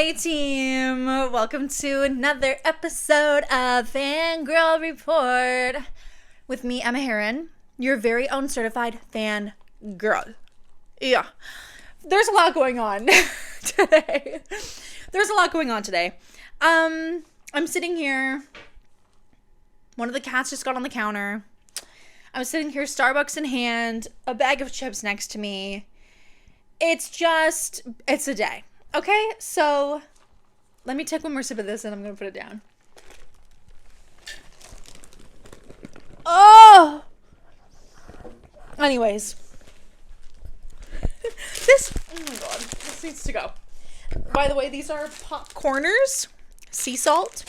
Hey team, welcome to another episode of Fangirl Report with me, Emma Heron, your very own certified fan girl. Yeah, there's a lot going on today. I'm sitting here. One of the cats just got on the counter. I'm sitting here, Starbucks in hand, a bag of chips next to me. It's a day. Okay, so let me take one more sip of this and I'm going to put it down. Oh! Anyways. Oh my god, this needs to go. By the way, these are popcorners, sea salt.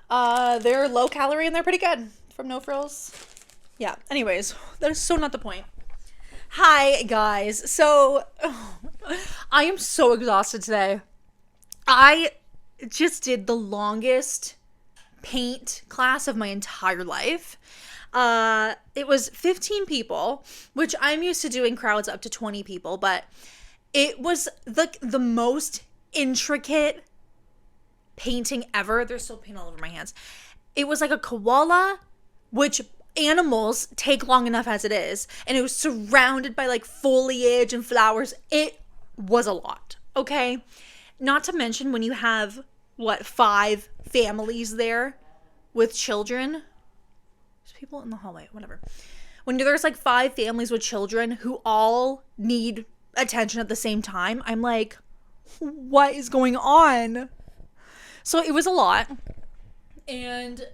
They're low calorie and they're pretty good from No Frills. Yeah, anyways, that is so not the point. Hi guys, so I am so exhausted today. I just did the longest paint class of my entire life. It was 15 people, which I'm used to doing crowds up to 20 people, but it was the most intricate painting ever. There's still paint all over my hands. It was like a koala, which animals take long enough as it is, and it was surrounded by like foliage and flowers. It was a lot, okay? Not to mention when you have 5 families there with children. There's people in the hallway, whatever. When there's like 5 families with children who all need attention at the same time, I'm like, what is going on? So it was a lot. And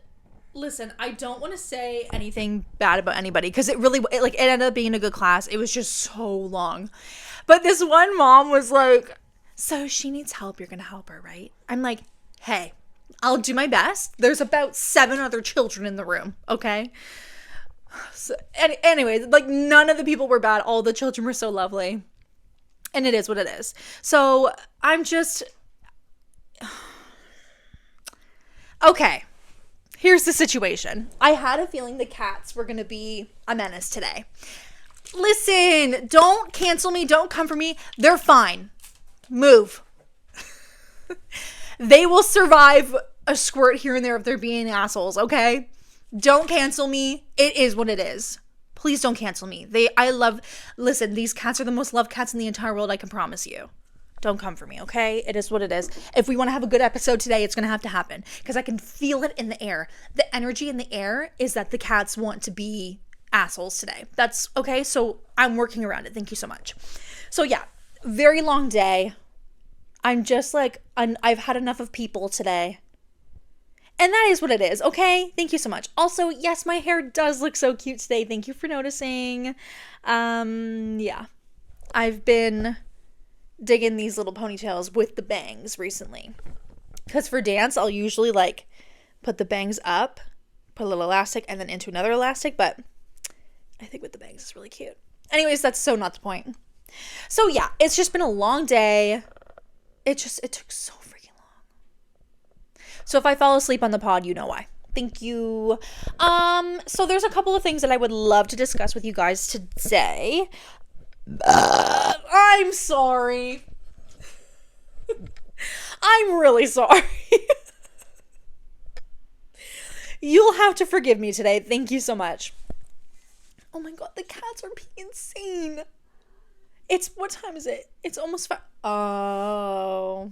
listen, I don't want to say anything bad about anybody because it ended up being a good class. It was just so long. But this one mom was like, so she needs help. You're going to help her, right? I'm like, hey, I'll do my best. There's about 7 other children in the room, okay? So, anyway, like none of the people were bad. All the children were so lovely. And it is what it is. So I'm just... Okay. Here's the situation. I had a feeling the cats were going to be a menace today. Listen, don't cancel me. Don't come for me. They're fine. Move. They will survive a squirt here and there if they're being assholes, okay? Don't cancel me. It is what it is. Please don't cancel me. Listen, these cats are the most loved cats in the entire world, I can promise you. Don't come for me, okay? It is what it is. If we want to have a good episode today, it's going to happen because I can feel it in the air. The energy in the air is that the cats want to be assholes today. That's okay. So I'm working around it. Thank you so much. So yeah, very long day. I'm just like, I've had enough of people today. And that is what it is, okay? Thank you so much. Also, yes, my hair does look so cute today. Thank you for noticing. Yeah. I've been digging these little ponytails with the bangs recently. Because for dance, I'll usually like put the bangs up, put a little elastic, and then into another elastic. But I think with the bangs is really cute. Anyways, that's so not the point. So yeah, it's just been a long day. It took so freaking long. So if I fall asleep on the pod, you know why. Thank you. So there's a couple of things that I would love to discuss with you guys today. I'm sorry. I'm really sorry. You'll have to forgive me today. Thank you so much. Oh my god, the cats are being insane. What time is it? It's almost 5. Oh.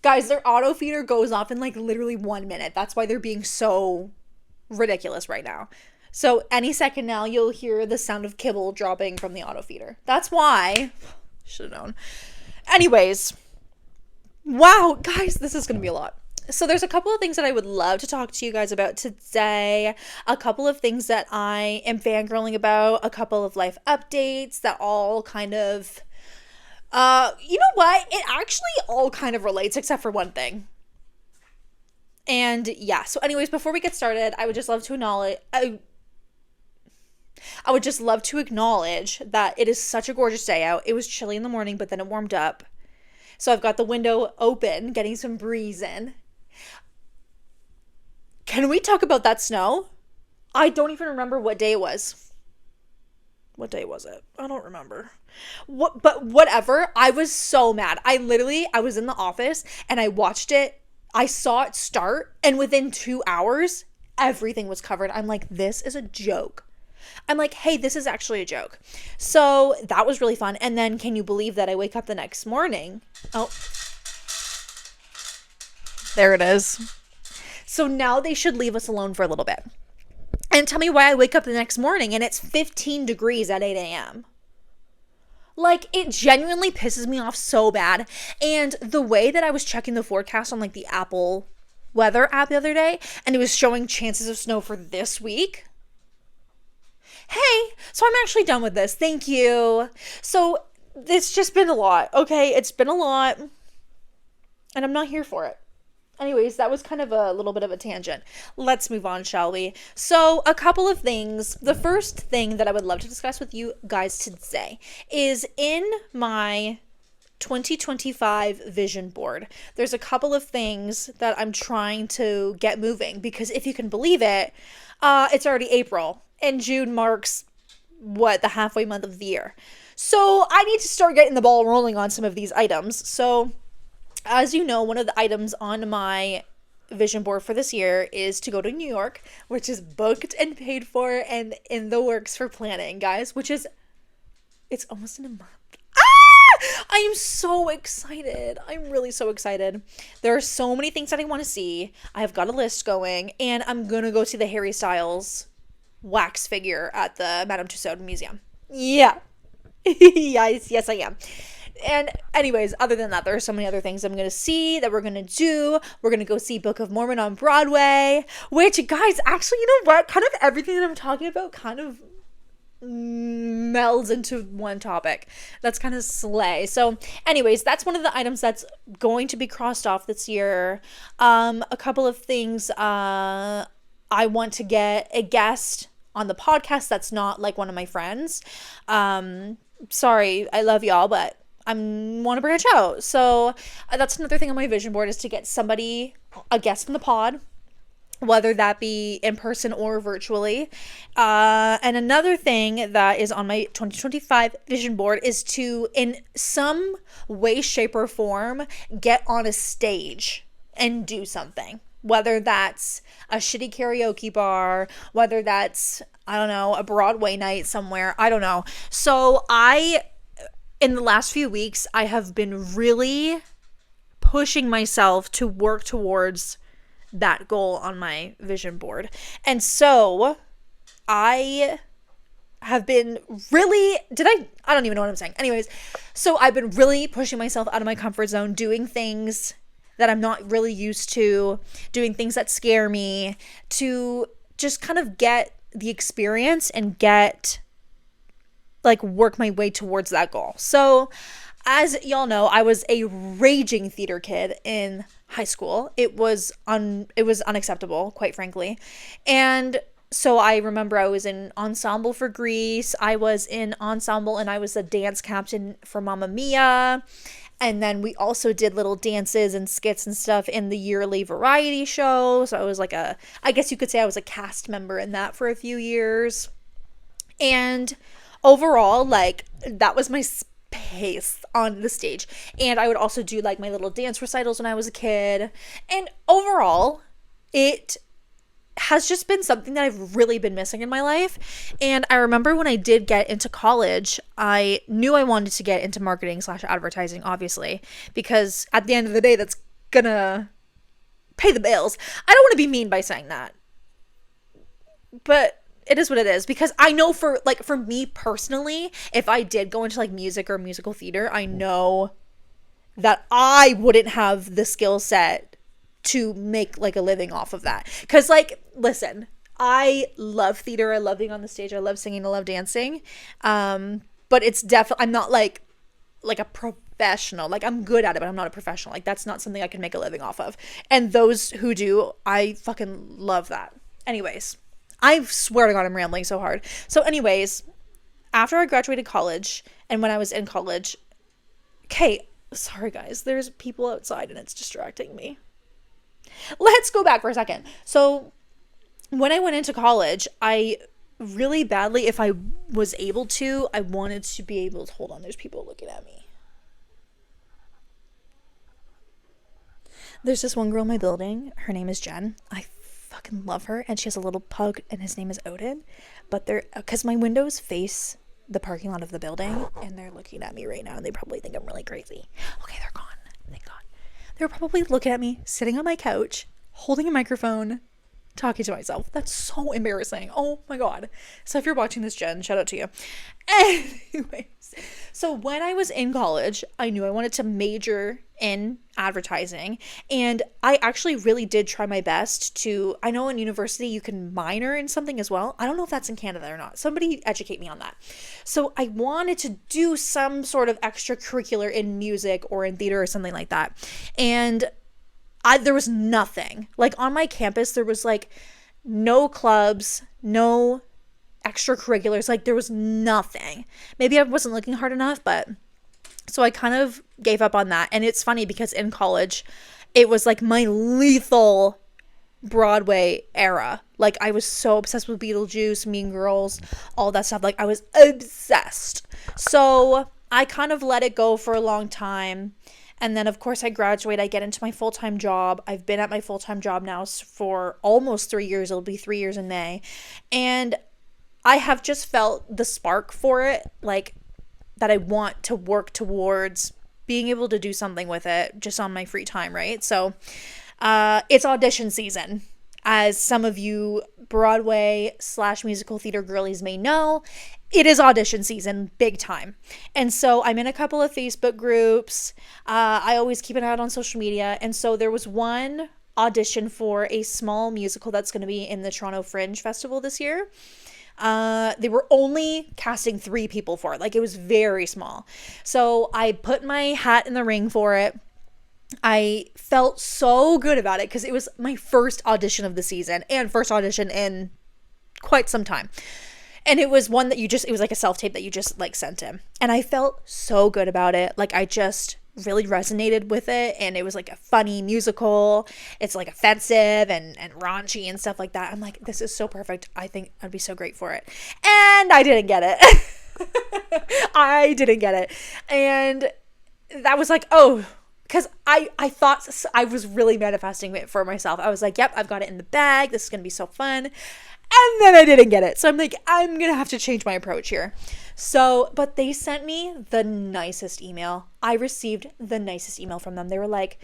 Guys, their auto feeder goes off in like literally 1 minute. That's why they're being so ridiculous right now. So any second now, you'll hear the sound of kibble dropping from the auto feeder. That's why. Should have known. Anyways. Wow, guys, this is going to be a lot. So there's a couple of things that I would love to talk to you guys about today. A couple of things that I am fangirling about. A couple of life updates that all kind of... you know what? It actually all kind of relates except for one thing. And yeah, so anyways, before we get started, I would just love to acknowledge that it is such a gorgeous day out. It was chilly in the morning, but then it warmed up. So I've got the window open, getting some breeze in. Can we talk about that snow? I don't even remember what day it was. What day was it? I don't remember. But whatever. I was so mad. I was in the office and I watched it. I saw it start, and within 2 hours, everything was covered. I'm like, this is a joke. I'm like, hey, this is actually a joke. So that was really fun. And then can you believe that I wake up the next morning? Oh, there it is. So now they should leave us alone for a little bit. And tell me why I wake up the next morning and it's 15 degrees at 8 a.m. Like, it genuinely pisses me off so bad. And the way that I was checking the forecast on like the Apple weather app the other day, and it was showing chances of snow for this week. Hey, so I'm actually done with this. Thank you. So it's just been a lot. Okay, it's been a lot. And I'm not here for it. Anyways, that was kind of a little bit of a tangent. Let's move on, shall we? So, a couple of things. The first thing that I would love to discuss with you guys today is in my 2025 vision board. There's a couple of things that I'm trying to get moving because if you can believe it, it's already April and June marks the halfway month of the year. So, I need to start getting the ball rolling on some of these items. So, as you know, one of the items on my vision board for this year is to go to New York, which is booked and paid for and in the works for planning, guys, it's almost in a month. I am so excited. I'm really so excited. There are so many things that I want to see. I've got a list going, and I'm going to go see the Harry Styles wax figure at the Madame Tussauds Museum. Yeah. Yes, I am. And anyways, other than that, there are so many other things I'm going to see that we're going to do. We're going to go see Book of Mormon on Broadway, which, guys, actually, you know what? Kind of everything that I'm talking about kind of melds into one topic. That's kind of slay. So anyways, that's one of the items that's going to be crossed off this year. A couple of things. I want to get a guest on the podcast that's not like one of my friends. Sorry, I love y'all, but I want to branch out. So that's another thing on my vision board is to get somebody, a guest on the pod, whether that be in person or virtually. And another thing that is on my 2025 vision board is to, in some way, shape, or form, get on a stage and do something. Whether that's a shitty karaoke bar, whether that's, I don't know, a Broadway night somewhere. I don't know. So in the last few weeks, I have been really pushing myself to work towards that goal on my vision board. And so I have been really, I don't even know what I'm saying. Anyways, so I've been really pushing myself out of my comfort zone, doing things that I'm not really used to, doing things that scare me, to just kind of get the experience and work my way towards that goal. So as y'all know, I was a raging theater kid in high school. It was unacceptable, quite frankly. And so I remember I was in ensemble for Grease. I was in ensemble and I was a dance captain for Mamma Mia. And then we also did little dances and skits and stuff in the yearly variety show. So I was I guess you could say I was a cast member in that for a few years. And overall, that was my space on the stage. And I would also do my little dance recitals when I was a kid. And overall, it has just been something that I've really been missing in my life. And I remember when I did get into college, I knew I wanted to get into marketing/advertising, obviously, because at the end of the day, that's gonna pay the bills. I don't want to be mean by saying that, but it is what it is, because I know for me personally, if I did go into music or musical theater, I know that I wouldn't have the skill set to make a living off of that. Because listen, I love theater. I love being on the stage. I love singing. I love dancing. But it's definitely, I'm not like a professional. I'm good at it, but I'm not a professional. That's not something I can make a living off of. And those who do, I fucking love that. Anyways, I swear to God, I'm rambling so hard. So anyways, after I graduated college and when I was in college, okay, sorry guys, there's people outside and it's distracting me. Let's go back for a second. So when I went into college, I really badly, if I was able to, I wanted to be able to, hold on, there's people looking at me. There's this one girl in my building. Her name is Jen. I fucking love her. And she has a little pug, and his name is Odin. But they're, because my windows face the parking lot of the building, and they're looking at me right now, and they probably think I'm really crazy. Okay, they're gone. Thank God. They're probably looking at me, sitting on my couch, holding a microphone, talking to myself. That's so embarrassing. Oh my God. So if you're watching this, Jen, shout out to you. Anyways, so when I was in college, I knew I wanted to major in advertising, and I actually really did try my best to, I know in university you can minor in something as well. I don't know if that's in Canada or not. Somebody educate me on that. So I wanted to do some sort of extracurricular in music or in theater or something like that. And there was nothing. Like on my campus, there was like no clubs, no extracurriculars. Like there was nothing. Maybe I wasn't looking hard enough, but so I kind of gave up on that. And it's funny because in college, it was like my lethal Broadway era. Like I was so obsessed with Beetlejuice, Mean Girls, all that stuff. Like I was obsessed. So I kind of let it go for a long time. And then, of course, I graduate. I get into my full-time job. I've been at my full-time job now for almost 3 years. It'll be 3 years in May. And I have just felt the spark for it, like that I want to work towards being able to do something with it just on my free time, right? So it's audition season. As some of you Broadway/musical theater girlies may know, it is audition season, big time. And so I'm in a couple of Facebook groups. I always keep an eye out on social media. And so there was one audition for a small musical that's going to be in the Toronto Fringe Festival this year. They were only casting 3 people for it. Like it was very small. So I put my hat in the ring for it. I felt so good about it because it was my first audition of the season and first audition in quite some time. And it was one that it was like a self-tape that you just like sent him. And I felt so good about it. Like I just really resonated with it. And it was like a funny musical. It's like offensive and raunchy and stuff like that. I'm like, this is so perfect. I think I'd be so great for it. And I didn't get it. I didn't get it. And that was like, oh, because I thought I was really manifesting it for myself. I was like, yep, I've got it in the bag. This is going to be so fun. And then I didn't get it. So I'm like, I'm going to have to change my approach here. So, but they sent me the nicest email. I received the nicest email from them. They were like,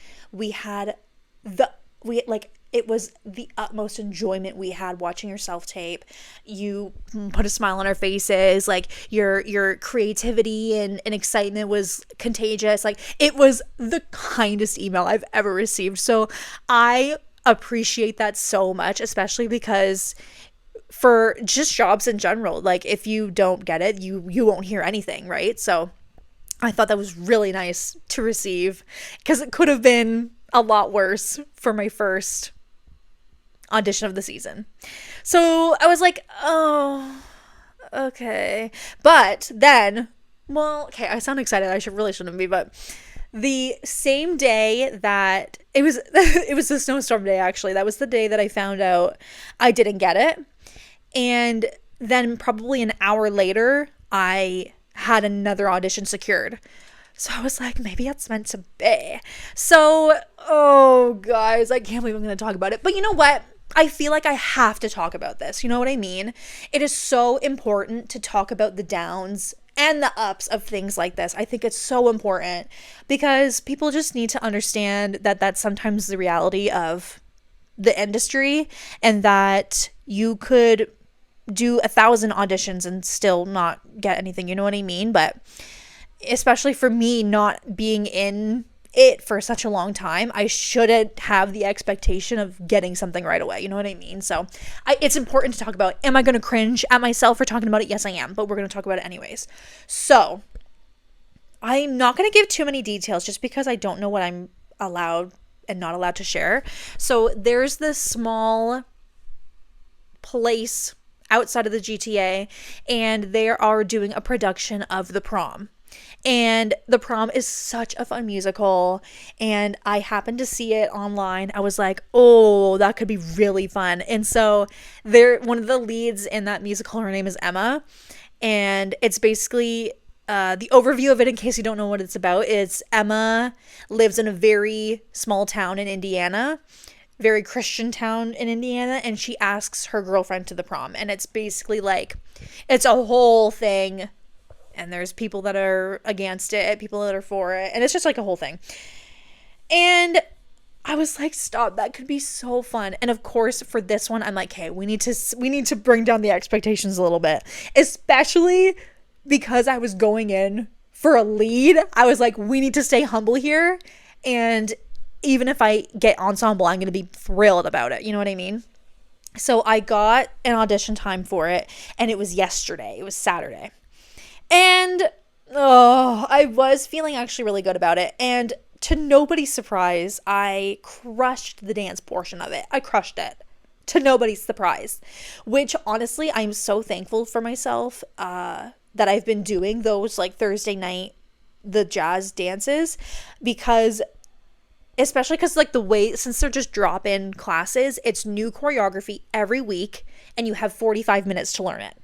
it was the utmost enjoyment we had watching your self-tape. You put a smile on our faces. Like your creativity and excitement was contagious. Like it was the kindest email I've ever received. So I appreciate that so much, especially because for just jobs in general, like if you don't get it, you won't hear anything, right? So I thought that was really nice to receive because it could have been a lot worse for my first audition of the season. So I was like, oh, okay. But then, well, okay, I sound excited. I really shouldn't be, but the same day that it was a snowstorm day, actually. That was the day that I found out I didn't get it. And then probably an hour later, I had another audition secured. So I was like, maybe it's meant to be. So, oh, guys, I can't believe I'm going to talk about it. But you know what? I feel like I have to talk about this. You know what I mean? It is so important to talk about the downs and the ups of things like this. I think it's so important because people just need to understand that that's sometimes the reality of the industry and that you could do 1,000 auditions and still not get anything. You know what I mean? But especially for me not being in it for such a long time, I shouldn't have the expectation of getting something right away. You know what I mean? So it's important to talk about. Am I going to cringe at myself for talking about it? Yes, I am. But we're going to talk about it anyways. So I'm not going to give too many details just because I don't know what I'm allowed and not allowed to share. So there's this small place outside of the GTA, and they are doing a production of The Prom. And The Prom is such a fun musical, and I happened to see it online. I was like, oh, that could be really fun. And so one of the leads in that musical, her name is Emma, and it's basically the overview of it, in case you don't know what it's about, is Emma lives in a very small town in Indiana, very Christian town in Indiana, and she asks her girlfriend to the prom. And it's basically like, it's a whole thing, and there's people that are against it, people that are for it, and it's just like a whole thing. And I was like, stop, that could be so fun. And of course, for this one, I'm like, hey, we need to bring down the expectations a little bit, especially because I was going in for a lead. I was like, we need to stay humble here, and even if I get ensemble, I'm going to be thrilled about it. You know what I mean? So I got an audition time for it, and it was yesterday. It was Saturday. And I was feeling actually really good about it. And to nobody's surprise, I crushed the dance portion of it. I crushed it. To nobody's surprise. Which, honestly, I'm so thankful for myself that I've been doing those, like, Thursday night, the jazz dances. Because, especially because, like, the way, since they're just drop-in classes, it's new choreography every week, and you have 45 minutes to learn it.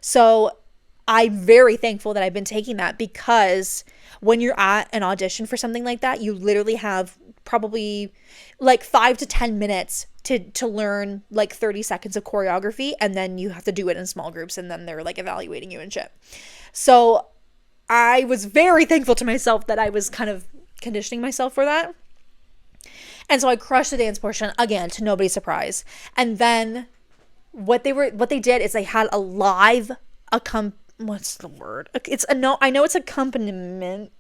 So I'm very thankful that I've been taking that, because when you're at an audition for something like that, you literally have probably like 5 to 10 minutes to learn like 30 seconds of choreography, and then you have to do it in small groups, and then they're like evaluating you and shit. So I was very thankful to myself that I was kind of conditioning myself for that. And so I crushed the dance portion, again, to nobody's surprise. And then what they did is they had a live what's the word? I know it's accompanist.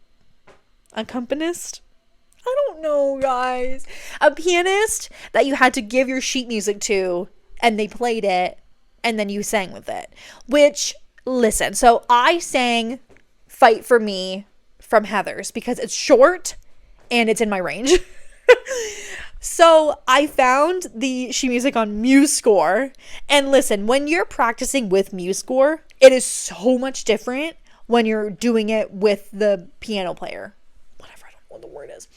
I don't know, guys. A pianist that you had to give your sheet music to, and they played it, and then you sang with it. Which, listen, so I sang Fight for Me from Heather's because it's short and it's in my range. So I found the sheet music on MuseScore, and listen, when you're practicing with MuseScore, it is so much different when you're doing it with the piano player. Whatever, I don't know what the word is.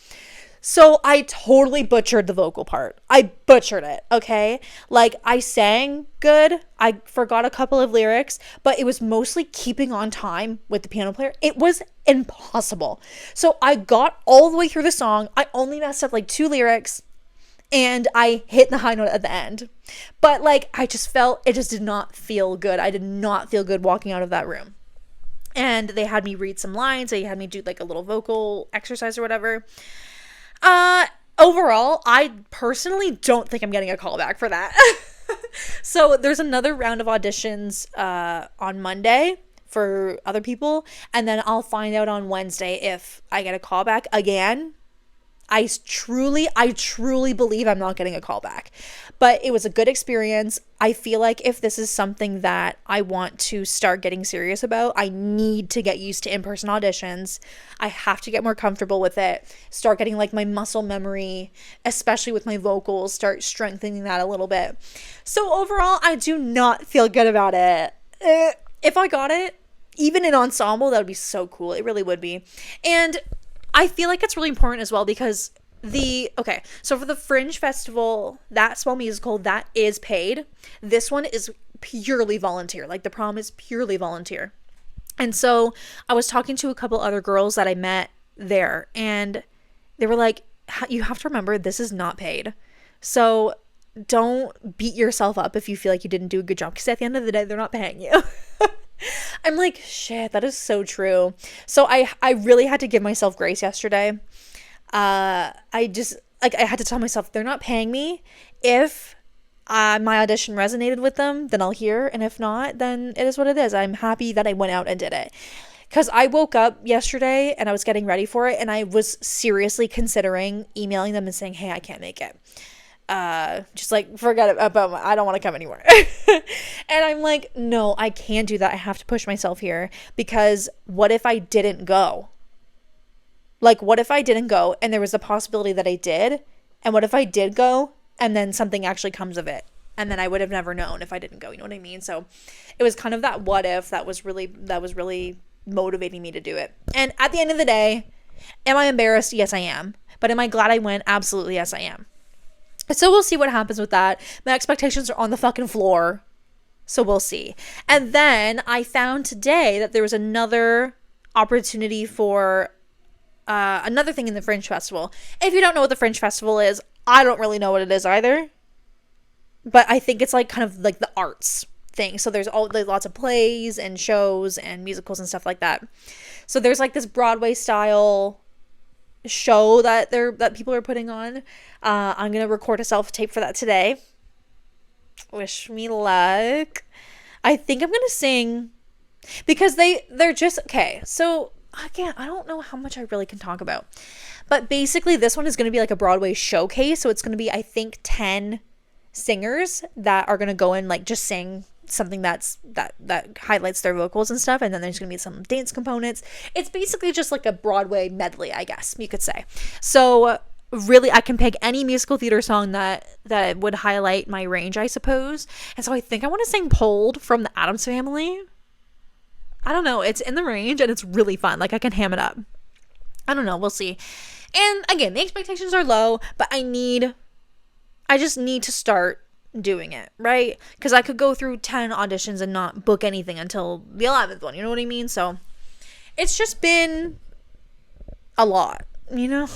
So I totally butchered the vocal part. I butchered it, okay? Like, I sang good. I forgot a couple of lyrics, but it was mostly keeping on time with the piano player. It was impossible. So I got all the way through the song. I only messed up like 2 lyrics, and I hit the high note at the end. But like, it just did not feel good. I did not feel good walking out of that room. And they had me read some lines. They had me do like a little vocal exercise or whatever. Overall, I personally don't think I'm getting a call back for that. So there's another round of auditions on Monday for other people, and then I'll find out on Wednesday if I get a call back again. I truly believe I'm not getting a call back, but it was a good experience. I feel like if this is something that I want to start getting serious about, I need to get used to in-person auditions. I have to get more comfortable with it, start getting like my muscle memory, especially with my vocals, start strengthening that a little bit. So overall, I do not feel good about it. If I got it, even in ensemble, that would be so cool. It really would be. And I feel like it's really important as well, because so for the Fringe Festival, that small musical, that is paid. This one is purely volunteer. Like, the prom is purely volunteer. And so I was talking to a couple other girls that I met there, and they were like, you have to remember, this is not paid. So don't beat yourself up if you feel like you didn't do a good job, because at the end of the day, they're not paying you. I'm like, shit, that is so true. So I really had to give myself grace yesterday. I had to tell myself, they're not paying me. If my audition resonated with them, then I'll hear. And if not, then it is what it is. I'm happy that I went out and did it. Because I woke up yesterday and I was getting ready for it, and I was seriously considering emailing them and saying, hey, I can't make it. Just like, forget it about I don't want to come anymore. And I'm like, no, I can't do that. I have to push myself here, because what if I didn't go? Like, what if I didn't go and there was a possibility that I did? And what if I did go and then something actually comes of it? And then I would have never known if I didn't go. You know what I mean? So it was kind of that what if that was really motivating me to do it. And at the end of the day, am I embarrassed? Yes, I am. But am I glad I went? Absolutely, yes, I am. So we'll see what happens with that. My expectations are on the fucking floor. So we'll see. And then I found today that there was another opportunity for another thing in the Fringe Festival. If you don't know what the Fringe Festival is, I don't really know what it is either. But I think it's like kind of like the arts thing. So there's lots of plays and shows and musicals and stuff like that. So there's like this Broadway style show that people are putting on. I'm gonna record a self-tape for that today. Wish me luck. I think I'm gonna sing because they're just okay. So again, I don't know how much I really can talk about, but basically this one is gonna be like a Broadway showcase. So it's gonna be, I think, 10 singers that are gonna go and like just sing something that highlights their vocals and stuff, and then there's gonna be some dance components. It's basically just like a Broadway medley, I guess you could say. So really, I can pick any musical theater song that would highlight my range, I suppose. And so I think I want to sing Pulled from the Addams Family. I don't know, it's in the range and it's really fun. Like I can ham it up. I don't know, we'll see. And again, the expectations are low, but I just need to start doing it, right? Because I could go through 10 auditions and not book anything until the 11th one, you know what I mean? So it's just been a lot, you know?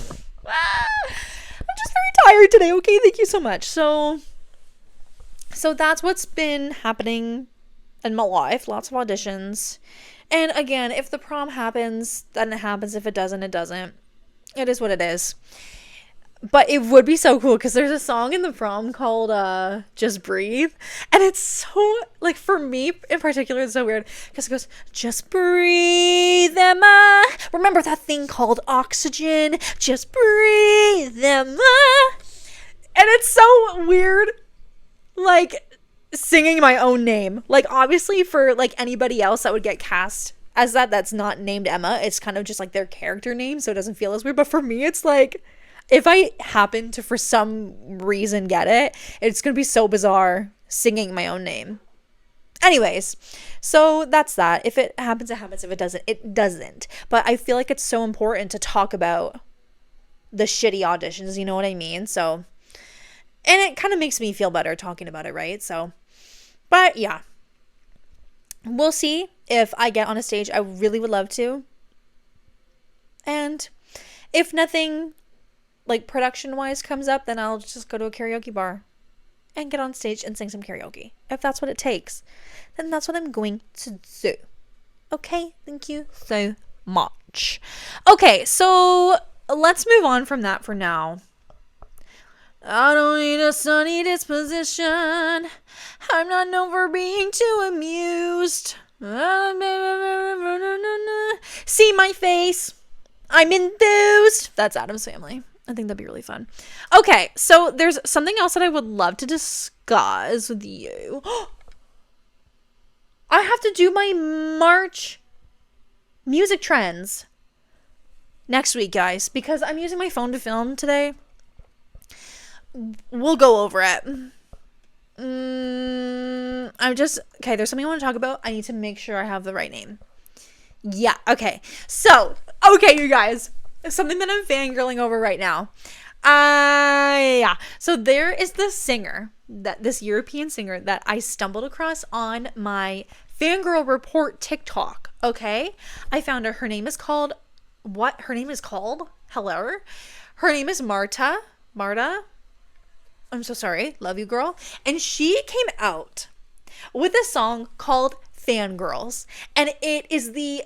I'm just very tired today, okay? Thank you so much. So that's what's been happening in my life. Lots of auditions. And again, if the prom happens, then it happens. If it doesn't, it doesn't. It is what it is. But it would be so cool because there's a song in the prom called Just Breathe. And it's so, like, for me in particular, it's so weird because it goes, just breathe, Emma. Remember that thing called oxygen? Just breathe, Emma. And it's so weird, like, singing my own name. Like, obviously for, like, anybody else that would get cast as that's not named Emma, it's kind of just, like, their character name, so it doesn't feel as weird. But for me, it's like, if I happen to, for some reason, get it, it's going to be so bizarre singing my own name. Anyways, so that's that. If it happens, it happens. If it doesn't, it doesn't. But I feel like it's so important to talk about the shitty auditions, you know what I mean? So, and it kind of makes me feel better talking about it, right? So, but yeah. We'll see if I get on a stage. I really would love to. And if nothing, like, production-wise comes up, then I'll just go to a karaoke bar and get on stage and sing some karaoke. If that's what it takes, then that's what I'm going to do. Okay? Thank you so much. Okay, so let's move on from that for now. I don't need a sunny disposition. I'm not known for being too amused. See my face. I'm enthused. That's Addams Family. I think that'd be really fun. Okay, so there's something else that I would love to discuss with you. I have to do my March music trends next week, guys, because I'm using my phone to film today. We'll go over it. Okay, there's something I want to talk about. I need to make sure I have the right name. Yeah, okay. So, okay, you guys. Something that I'm fangirling over right now. Yeah. So there is this European singer that I stumbled across on my Fangirl Report TikTok. Okay. I found her. Her name is called, what? Her name is called? Hello? Her name is Marta. I'm so sorry. Love you, girl. And she came out with a song called Fangirls. And it is the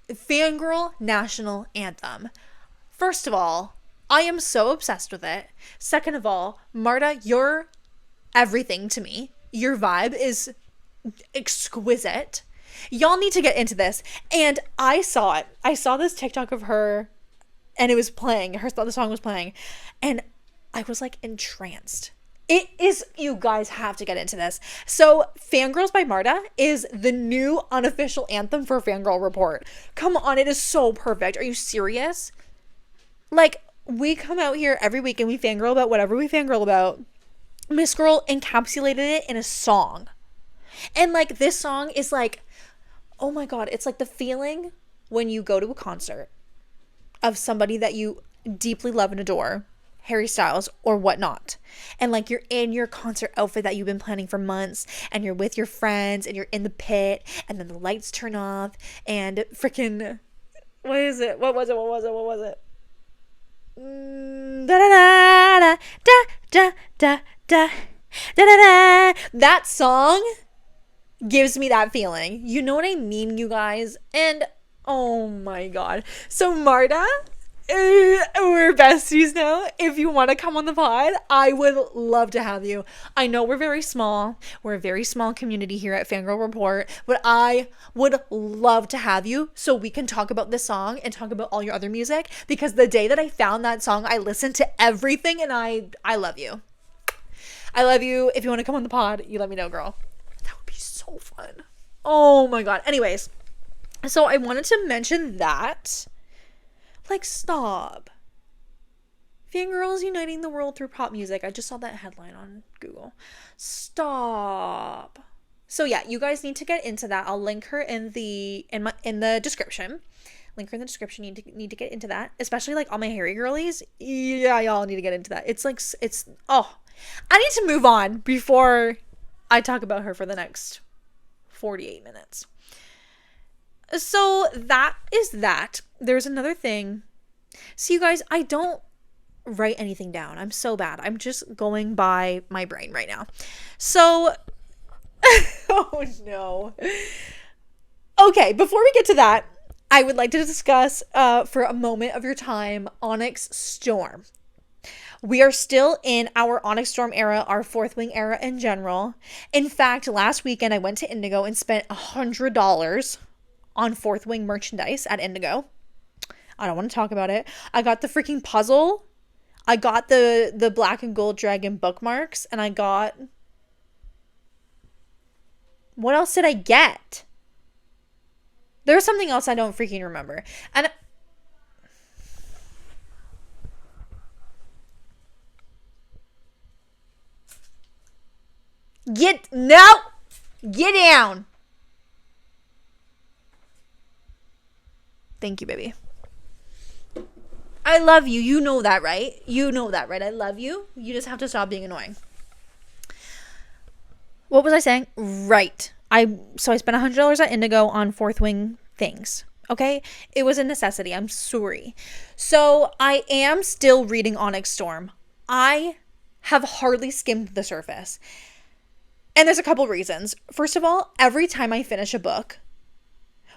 Fangirl National Anthem. First of all, I am so obsessed with it. Second of all, Marta, you're everything to me. Your vibe is exquisite. Y'all need to get into this. And I saw it. I saw this TikTok of her and it was playing. The song was playing. And I was like entranced. It is, you guys have to get into this. So Fangirls by Marta is the new unofficial anthem for Fangirl Report. Come on, it is so perfect. Are you serious? Like, we come out here every week and we fangirl about whatever we fangirl about. Miss Girl encapsulated it in a song. And like, this song is like, oh my God, it's like the feeling when you go to a concert of somebody that you deeply love and adore, Harry Styles or whatnot, and like you're in your concert outfit that you've been planning for months, and you're with your friends and you're in the pit, and then the lights turn off and freaking what is it? What was it? Da da da da da da da da da. That song gives me that feeling. You know what I mean, you guys? And oh my god. So Marta, we're besties now. If you want to come on the pod, I would love to have you. I know we're very small. We're a very small community here at Fangirl Report, but I would love to have you so we can talk about this song and talk about all your other music, because the day that I found that song, I listened to everything, and I love you. I love you. If you want to come on the pod, you let me know, girl. That would be so fun. Oh my god. Anyways, so I wanted to mention that. Like, stop. Fangirls uniting the world through pop music. I just saw that headline on Google. Stop. So yeah, you guys need to get into that. I'll link her in the description. Link her in the description. You need to get into that. Especially like all my Harry girlies. Yeah, y'all need to get into that. It's like, I need to move on before I talk about her for the next 48 minutes. So that is that. There's another thing. See, you guys, I don't write anything down. I'm so bad. I'm just going by my brain right now. So, oh no. Okay, before we get to that, I would like to discuss for a moment of your time Onyx Storm. We are still in our Onyx Storm era, our Fourth Wing era in general. In fact, last weekend I went to Indigo and spent $100 on Fourth Wing merchandise at Indigo. I don't want to talk about it. I got the freaking puzzle. I got the black and gold dragon bookmarks, and I got... What else did I get? There was something else I don't freaking remember. And get down. Thank you, baby. I love you. You know that, right? I love you. You just have to stop being annoying. What was I saying? Right. So I spent $100 at Indigo on Fourth Wing things. Okay? It was a necessity. I'm sorry. So I am still reading Onyx Storm. I have hardly skimmed the surface. And there's a couple reasons. First of all, every time I finish a book,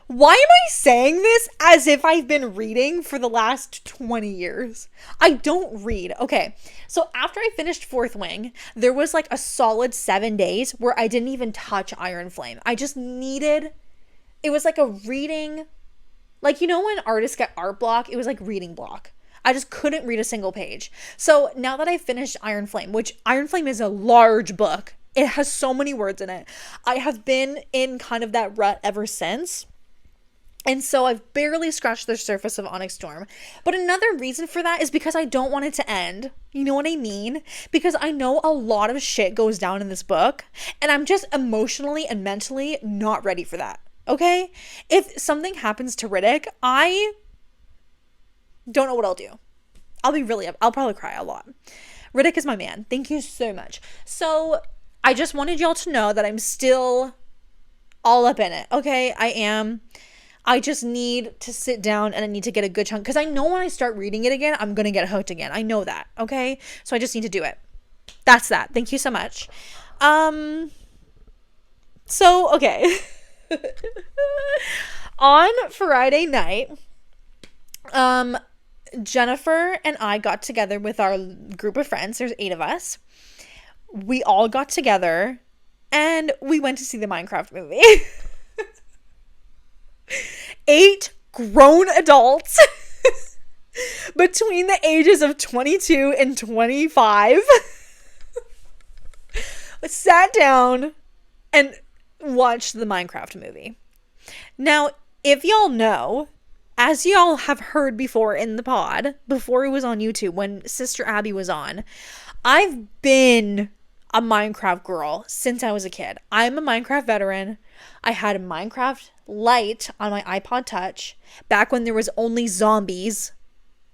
why am I saying this as if I've been reading for the last 20 years? I don't read. Okay, so after I finished Fourth Wing, there was like a solid 7 days where I didn't even touch Iron Flame. I just needed, it was like a reading, like, you know when artists get art block? It was like reading block. I just couldn't read a single page. So now that I finished Iron Flame, which Iron Flame is a large book, it has so many words in it. I have been in kind of that rut ever since. And so I've barely scratched the surface of Onyx Storm. But another reason for that is because I don't want it to end. You know what I mean? Because I know a lot of shit goes down in this book, and I'm just emotionally and mentally not ready for that. Okay? If something happens to Riddick, I don't know what I'll do. I'll probably cry a lot. Riddick is my man. Thank you so much. So I just wanted y'all to know that I'm still all up in it. Okay? I am. I just need to sit down and I need to get a good chunk, because I know when I start reading it again, I'm going to get hooked again. I know that. Okay? So I just need to do it. That's that. Thank you so much. So, okay. On Friday night, Jennifer and I got together with our group of friends. There's 8 of us. We all got together and we went to see the Minecraft movie. 8 grown adults between the ages of 22 and 25 sat down and watched the Minecraft movie. Now, if y'all know, as y'all have heard before in the pod, before it was on YouTube, when Sister Abby was on, I've been a Minecraft girl since I was a kid. I'm a Minecraft veteran. I had Minecraft Lite on my iPod Touch back when there was only zombies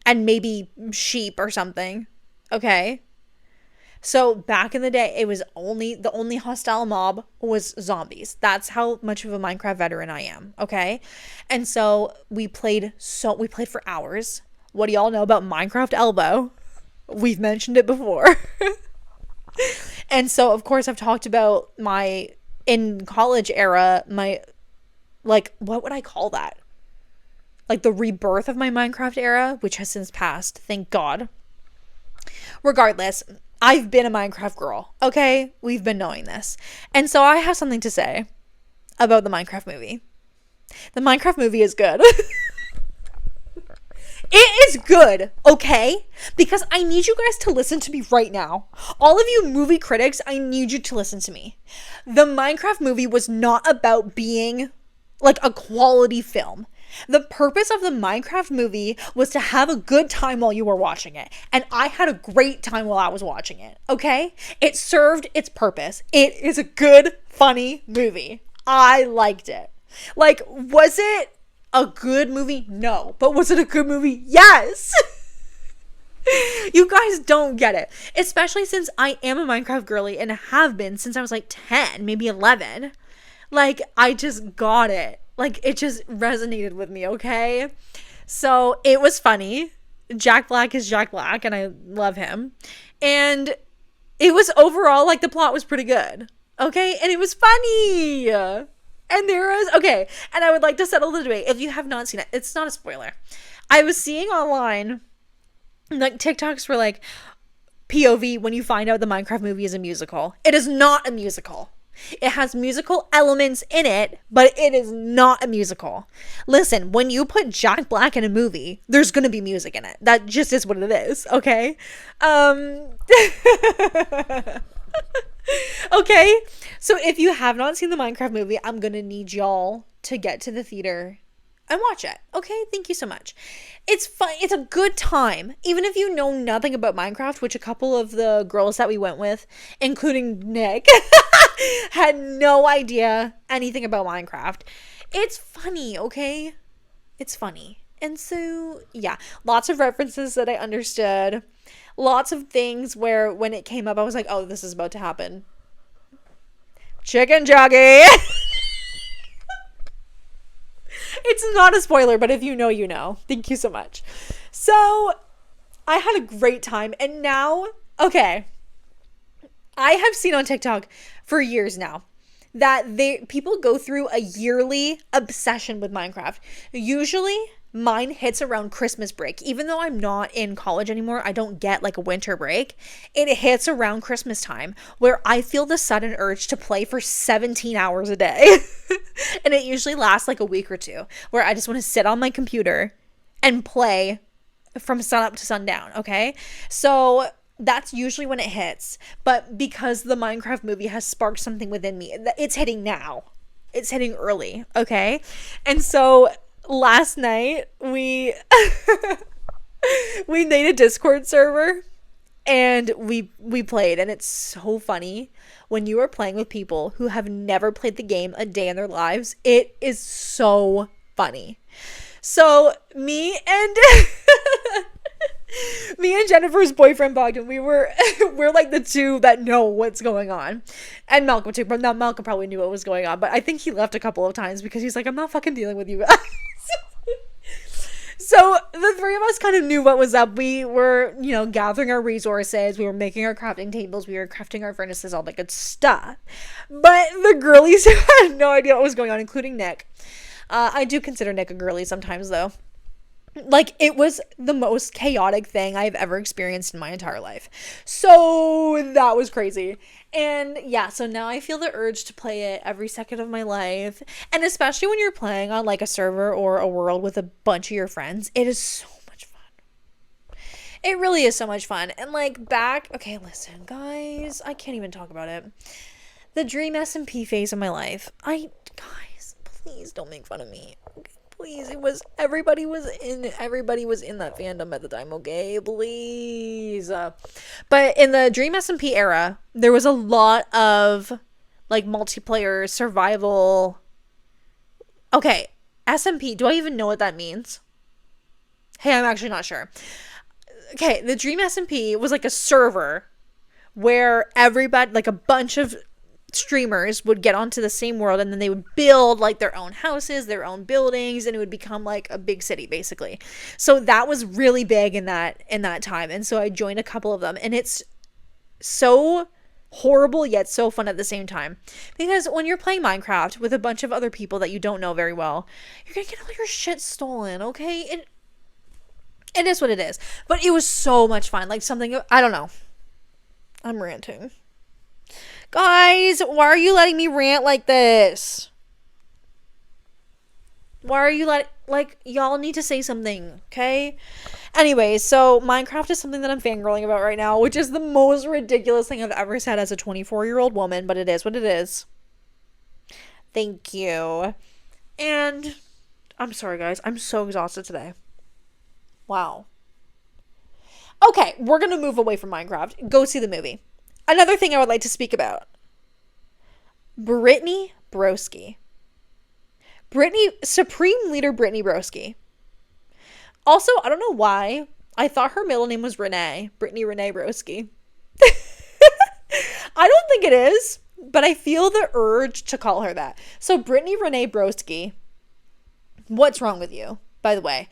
and maybe sheep or something. Okay. So back in the day, it was the only hostile mob was zombies. That's how much of a Minecraft veteran I am. Okay. And so we played for hours. What do y'all know about Minecraft Elbow? We've mentioned it before. And so of course I've talked about my in college era, my, like, what would I call that? Like the rebirth of my Minecraft era, which has since passed, thank God. Regardless, I've been a Minecraft girl, okay? We've been knowing this. And so I have something to say about the Minecraft movie. The Minecraft movie is good. It is good, okay? Because I need you guys to listen to me right now. All of you movie critics, I need you to listen to me. The Minecraft movie was not about being like a quality film. The purpose of the Minecraft movie was to have a good time while you were watching it. And I had a great time while I was watching it, okay? It served its purpose. It is a good, funny movie. I liked it. Like, was it a good movie? No. But was it a good movie? Yes! You guys don't get it. Especially since I am a Minecraft girly and have been since I was like 10, maybe 11. Like, I just got it. Like, it just resonated with me, okay? So, it was funny. Jack Black is Jack Black, and I love him. And it was overall, like, the plot was pretty good, okay? And it was funny! And there was, okay, and I would like to settle the debate. If you have not seen it, it's not a spoiler. I was seeing online, like, TikToks were like, POV when you find out the Minecraft movie is a musical. It is not a musical. It has musical elements in it, but it is not a musical. Listen, when you put Jack Black in a movie, there's going to be music in it. That just is what it is, okay? Okay, so if you have not seen the Minecraft movie, I'm going to need y'all to get to the theater and watch it. Okay, thank you so much. It's fun. It's a good time. Even if you know nothing about Minecraft, which a couple of the girls that we went with, including Nick, had no idea anything about Minecraft. It's funny, okay? It's funny. And so, yeah, lots of references that I understood. Lots of things where when it came up, I was like, oh, this is about to happen. Chicken Joggy! It's not a spoiler, but if you know, you know. Thank you so much. So, I had a great time. And now, okay, I have seen on TikTok for years now that people go through a yearly obsession with Minecraft. Usually, mine hits around Christmas break. Even though I'm not in college anymore, I don't get like a winter break. It hits around Christmas time where I feel the sudden urge to play for 17 hours a day. And it usually lasts like a week or two where I just want to sit on my computer and play from sun up to sundown, okay? So that's usually when it hits. But because the Minecraft movie has sparked something within me, it's hitting now. It's hitting early, okay? And so last night we we made a Discord server and we played, and it's so funny when you are playing with people who have never played the game a day in their lives. It is so funny. So me and Jennifer's boyfriend Bogdan, we're like the two that know what's going on, and Malcolm too. But now Malcolm probably knew what was going on, but I think he left a couple of times because he's like, I'm not fucking dealing with you guys. So the three of us kind of knew what was up. We were, gathering our resources. We were making our crafting tables. We were crafting our furnaces, all that good stuff. But the girlies had no idea what was going on, including Nick. I do consider Nick a girly sometimes, though. Like, it was the most chaotic thing I've ever experienced in my entire life. So that was crazy. And yeah, so now I feel the urge to play it every second of my life. And especially when you're playing on like a server or a world with a bunch of your friends, it is so much fun. It really is so much fun. And like okay, listen, guys, I can't even talk about it. The Dream SMP phase of my life. Guys, please don't make fun of me. Okay? Please, everybody was in that fandom at the time, okay? Please. But in the Dream SMP era, there was a lot of like multiplayer survival. Okay, SMP. Do I even know what that means? Hey, I'm actually not sure. Okay, the Dream SMP was like a server where everybody, like a bunch of streamers would get onto the same world, and then they would build like their own houses, their own buildings, and it would become like a big city basically. So that was really big in that time. And so I joined a couple of them, and it's so horrible yet so fun at the same time, because when you're playing Minecraft with a bunch of other people that you don't know very well, you're gonna get all your shit stolen. Okay, it is what it is, but it was so much fun. Like something, I don't know, I'm ranting. Guys, why are you letting me rant like this? Why are you like, y'all need to say something, okay? Anyway, so Minecraft is something that I'm fangirling about right now, which is the most ridiculous thing I've ever said as a 24-year-old woman, but it is what it is. Thank you. And I'm sorry, guys. I'm so exhausted today. Wow. Okay, we're going to move away from Minecraft. Go see the movie. Another thing I would like to speak about. Brittany Broski. Supreme Leader Brittany Broski. Also, I don't know why, I thought her middle name was Renee. Brittany Renee Broski. I don't think it is, but I feel the urge to call her that. So Brittany Renee Broski. What's wrong with you, by the way?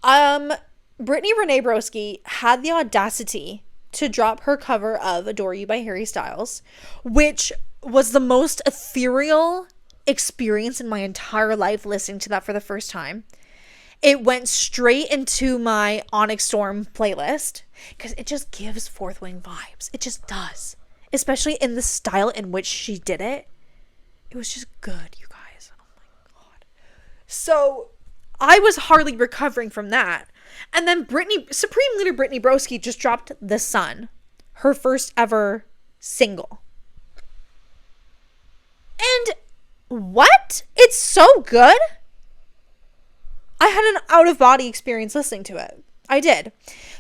Brittany Renee Broski had the audacity to drop her cover of Adore You by Harry Styles, which was the most ethereal experience in my entire life listening to that for the first time. It went straight into my Onyx Storm playlist because it just gives Fourth Wing vibes. It just does. Especially in the style in which she did it. It was just good, you guys. Oh my God. So I was hardly recovering from that. And then Supreme Leader Brittany Broski just dropped The Sun, her first ever single. And what? It's so good? I had an out-of-body experience listening to it. I did.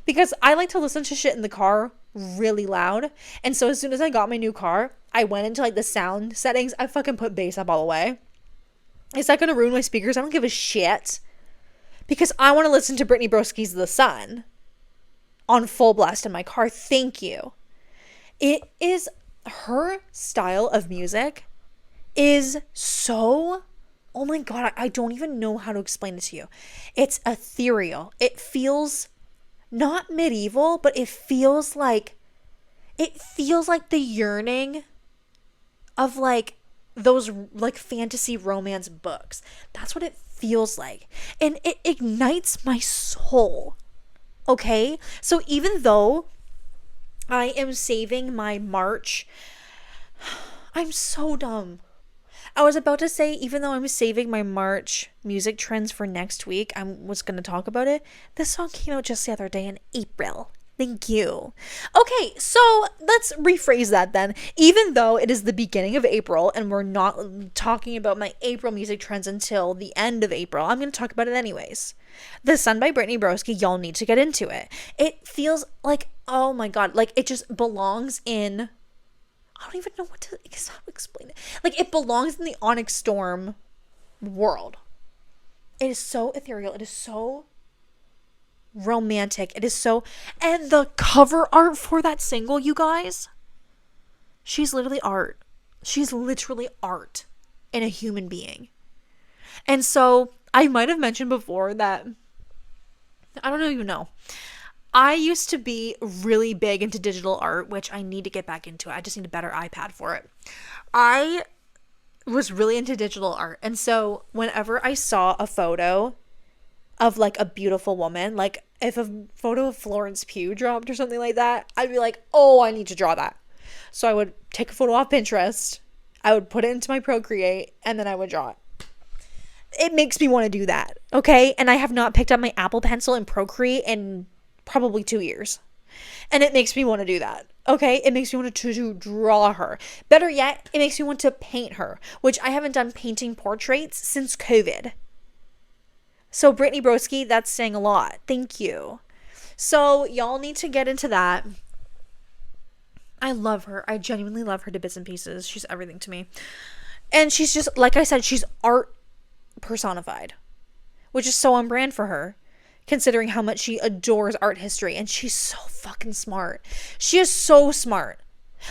Because I like to listen to shit in the car really loud. And so as soon as I got my new car, I went into like the sound settings. I fucking put bass up all the way. Is that going to ruin my speakers? I don't give a shit. Because I want to listen to Brittany Broski's The Sun on full blast in my car. Thank you. It is, her style of music is so, oh my God, I don't even know how to explain it to you. It's ethereal. It feels not medieval, but it feels like the yearning of like those like fantasy romance books. That's what it feels like. And it ignites my soul. Okay? So even though I am saving my March, I'm so dumb. I was about to say, even though I'm saving my March music trends for next week, I was going to talk about it. This song came out just the other day in April. Thank you. Okay, so let's rephrase that then. Even though it is the beginning of April and we're not talking about my April music trends until the end of April, I'm going to talk about it anyways. The Sun by Brittany Broski, y'all need to get into it. It feels like, oh my God, like it just belongs in, I don't even know how to explain it. Like it belongs in the Onyx Storm world. It is so ethereal. It is so romantic. It is so, and the cover art for that single, you guys, she's literally art. She's literally art in a human being. And so I might have mentioned before that, I don't even know. I used to be really big into digital art, which I need to get back into. I just need a better iPad for it. I was really into digital art. And so whenever I saw a photo of like a beautiful woman, like if a photo of Florence Pugh dropped or something like that, I'd be like, oh, I need to draw that. So I would take a photo off Pinterest, I would put it into my Procreate, and then I would draw it. It makes me want to do that, okay? And I have not picked up my Apple Pencil in Procreate in probably 2 years. And it makes me want to do that, okay? It makes me want to draw her. Better yet, it makes me want to paint her, which I haven't done painting portraits since COVID. So Brittany Broski, that's saying a lot. Thank you. So y'all need to get into that. I love her. I genuinely love her to bits and pieces. She's everything to me. And she's just, like I said, she's art personified, which is so on brand for her, considering how much she adores art history. And she's so fucking smart. She is so smart.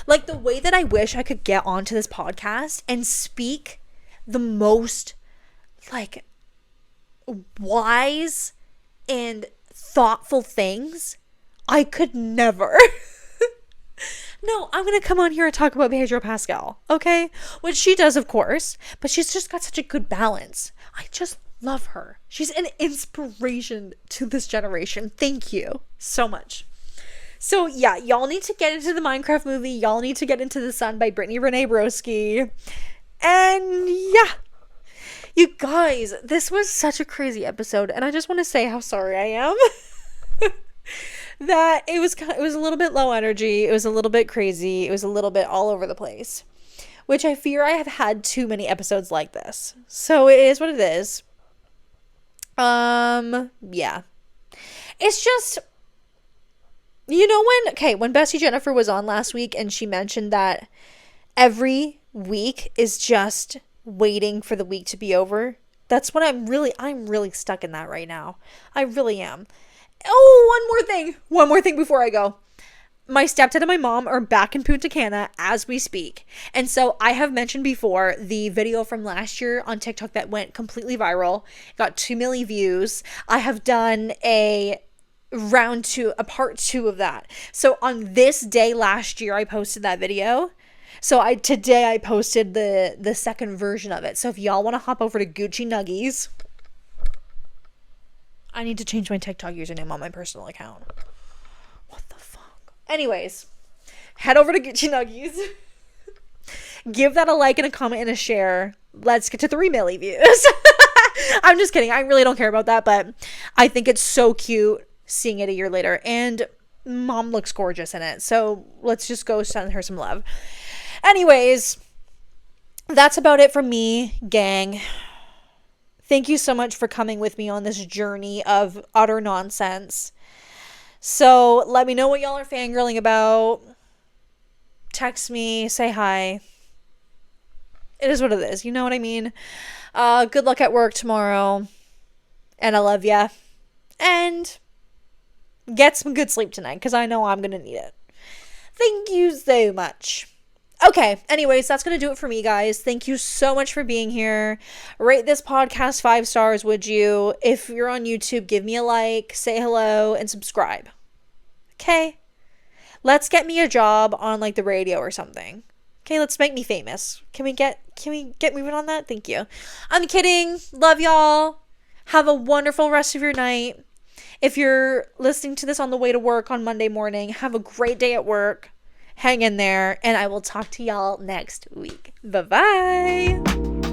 Like, the way that I wish I could get onto this podcast and speak the most, like, wise and thoughtful things, I could never. No, I'm going to come on here and talk about Pedro Pascal, okay? Which she does, of course, but she's just got such a good balance. I just love her. She's an inspiration to this generation. Thank you so much. So yeah, y'all need to get into the Minecraft movie. Y'all need to get into The Sun by Brittany Renee Broski. And yeah, you guys, this was such a crazy episode, and I just want to say how sorry I am. That it was a little bit low energy. It was a little bit crazy. It was a little bit all over the place, which I fear I have had too many episodes like this. So it is what it is. Yeah. It's just, when Bessie Jennifer was on last week and she mentioned that every week is just waiting for the week to be over. That's what I'm really stuck in that right now. I really am. Oh, one more thing before I go. My stepdad and my mom are back in Punta Cana as we speak. And so I have mentioned before the video from last year on TikTok that went completely viral. Got 2 million views. I have done a part 2 of that. So on this day last year, I posted that video. So today I posted the second version of it. So if y'all want to hop over to Gucci Nuggies, I need to change my TikTok username on my personal account. What the fuck? Anyways, head over to Gucci Nuggies. Give that a like and a comment and a share. Let's get to 3 million views. I'm just kidding. I really don't care about that, but I think it's so cute seeing it a year later. And mom looks gorgeous in it. So let's just go send her some love. Anyways, that's about it from me, gang. Thank you so much for coming with me on this journey of utter nonsense. So let me know what y'all are fangirling about. Text me, say hi. It is what it is. You know what I mean? Good luck at work tomorrow. And I love ya. And get some good sleep tonight, because I know I'm going to need it. Thank you so much. Okay, anyways, that's going to do it for me, guys. Thank you so much for being here. Rate this podcast 5 stars, would you? If you're on YouTube, give me a like, say hello, and subscribe. Okay? Let's get me a job on, like, the radio or something. Okay, let's make me famous. Can we get moving on that? Thank you. I'm kidding. Love y'all. Have a wonderful rest of your night. If you're listening to this on the way to work on Monday morning, have a great day at work. Hang in there, and I will talk to y'all next week. Bye-bye.